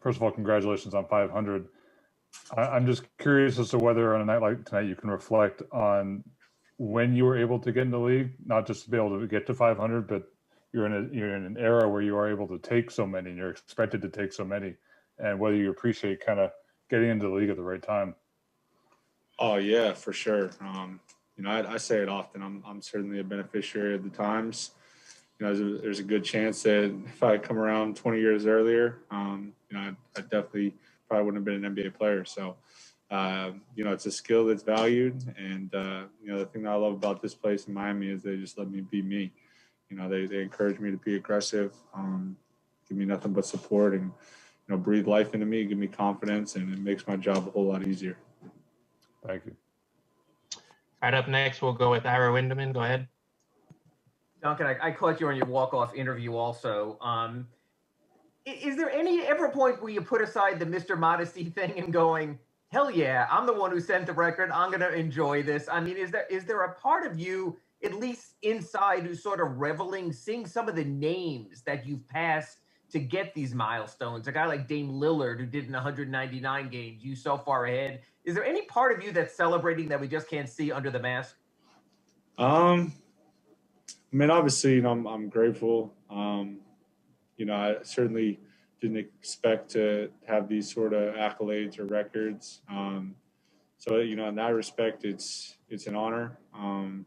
first of all, congratulations on 500. I'm just curious as to whether on a night like tonight you can reflect on when you were able to get in the league, not just to be able to get to 500, but you're in an era where you are able to take so many and you're expected to take so many, and whether you appreciate kind of getting into the league at the right time. Oh yeah, for sure. I say it often. I'm certainly a beneficiary of the times. There's a good chance that if I had come around 20 years earlier, I definitely probably wouldn't have been an NBA player. So, it's a skill that's valued. And, the thing that I love about this place in Miami is they just let me be me. They encourage me to be aggressive, give me nothing but support and, breathe life into me, give me confidence, and it makes my job a whole lot easier. Thank you. All right, up next, we'll go with Ira Windeman. Go ahead. Duncan, I caught you on your walk-off interview also. Is there ever a point where you put aside the Mr. Modesty thing and going, hell yeah, I'm the one who sent the record, I'm going to enjoy this? I mean, is there a part of you, at least inside, who's sort of reveling, seeing some of the names that you've passed to get these milestones? A guy like Dame Lillard, who did in 199 games, you so far ahead. Is there any part of you that's celebrating that we just can't see under the mask? Obviously, I'm grateful. I certainly didn't expect to have these sort of accolades or records. So, in that respect, it's an honor. I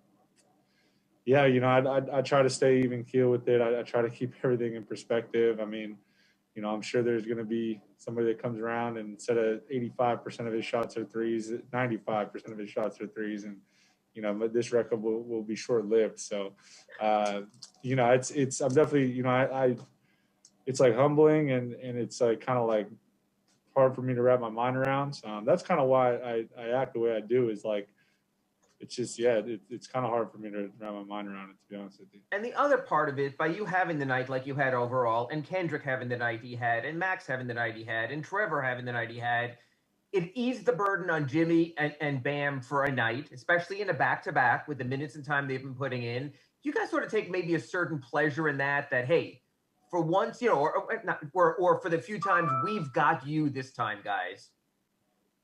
try to stay even keel with it. I try to keep everything in perspective. I'm sure there's going to be somebody that comes around and instead of 85% of his shots are threes, 95% of his shots are threes. And, but this record will be short-lived. So, it's I'm definitely, it's like humbling and it's like kind of like hard for me to wrap my mind around. So, that's kind of why I act the way I do is like, it's just, it's kind of hard for me to wrap my mind around it, to be honest with you. And the other part of it, by you having the night like you had overall, and Kendrick having the night he had, and Max having the night he had, and Trevor having the night he had, it eased the burden on Jimmy and Bam for a night, especially in a back-to-back with the minutes and time they've been putting in. You guys sort of take maybe a certain pleasure in that, hey, for once, or for the few times we've got you this time, guys.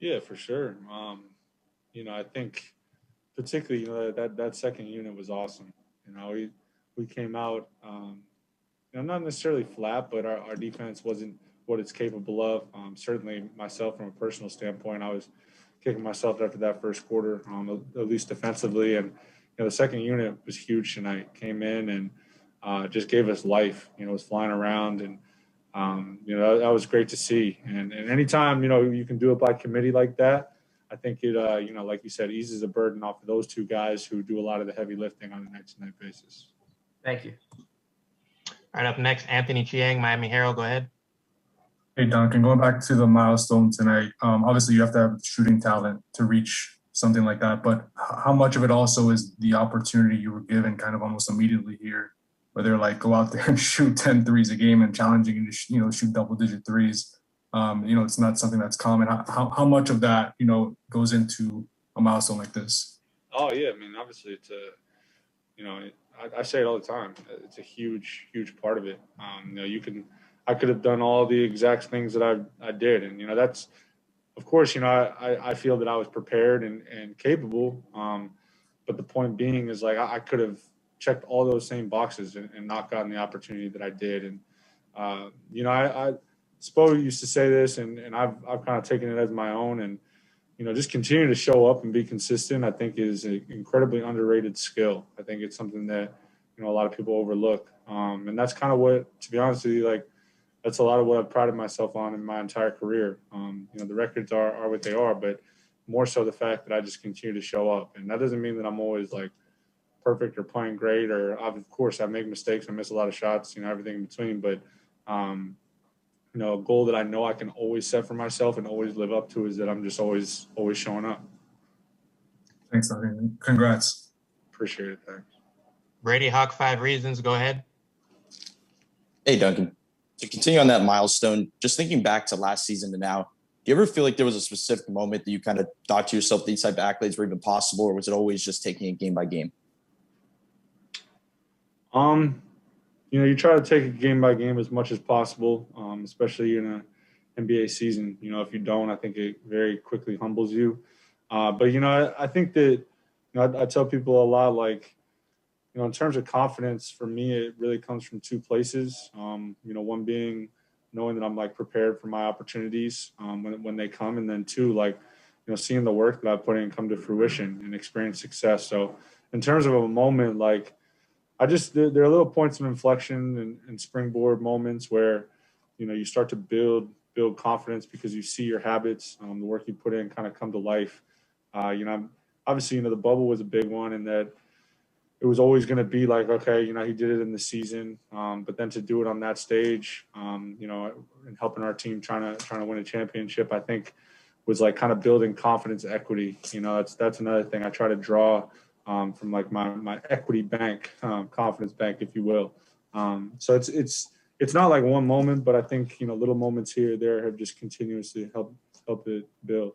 Yeah, for sure. I think particularly, that second unit was awesome. We came out, not necessarily flat, but our defense wasn't what it's capable of. Certainly myself, from a personal standpoint, I was kicking myself after that first quarter, at least defensively. And, the second unit was huge tonight. Came in and just gave us life. Was flying around. And, that was great to see. And anytime, you can do it by committee like that, I think it, like you said, eases the burden off of those two guys who do a lot of the heavy lifting on a night-to-night basis. Thank you. All right, up next, Anthony Chiang, Miami Herald. Go ahead. Hey, Duncan, going back to the milestone tonight, obviously you have to have shooting talent to reach something like that, but how much of it also is the opportunity you were given kind of almost immediately here, whether like go out there and shoot 10 threes a game and challenging you to, shoot double-digit threes? It's not something that's common. How much of that, goes into a milestone like this? Oh, yeah. Obviously it's I say it all the time. It's a huge, huge part of it. I could have done all the exact things that I did. And, that's, of course, I feel that I was prepared and capable. But the point being is like, I could have checked all those same boxes and not gotten the opportunity that I did. And, Spo used to say this, and I've kind of taken it as my own. And, just continue to show up and be consistent, I think is an incredibly underrated skill. I think it's something that, a lot of people overlook. And that's kind of what, to be honest with you, like, that's a lot of what I've prided myself on in my entire career. The records are what they are, but more so the fact that I just continue to show up. And that doesn't mean that I'm always like perfect or playing great, or of course I make mistakes, I miss a lot of shots, everything in between. But, a goal that I know I can always set for myself and always live up to is that I'm just always showing up. Thanks, Duncan. Congrats. Appreciate it. Thanks. Brady Hawk, 5 Reasons. Go ahead. Hey, Duncan. To continue on that milestone, just thinking back to last season to now, do you ever feel like there was a specific moment that you kind of thought to yourself these type of accolades were even possible, or was it always just taking it game by game? You try to take it game by game as much as possible, especially in NBA season. You know, if you don't, I think it very quickly humbles you. But, you know, I think that, you know, I tell people a lot, like, you know, in terms of confidence, for me, it really comes from two places. You know, one being knowing that I'm like prepared for my opportunities when they come, and then two, like, you know, seeing the work that I put in come to fruition and experience success. So in terms of a moment, like, there are little points of inflection and springboard moments where, you know, you start to build confidence because you see your habits, the work you put in kind of come to life. You know, obviously, you know, the bubble was a big one, and that it was always going to be like, okay, you know, he did it in the season, but then to do it on that stage, you know, and helping our team trying to win a championship, I think was like kind of building confidence equity. You know, that's another thing I try to draw from like my equity bank, confidence bank, if you will. So it's not like one moment, but I think, you know, little moments here or there have just continuously helped it build.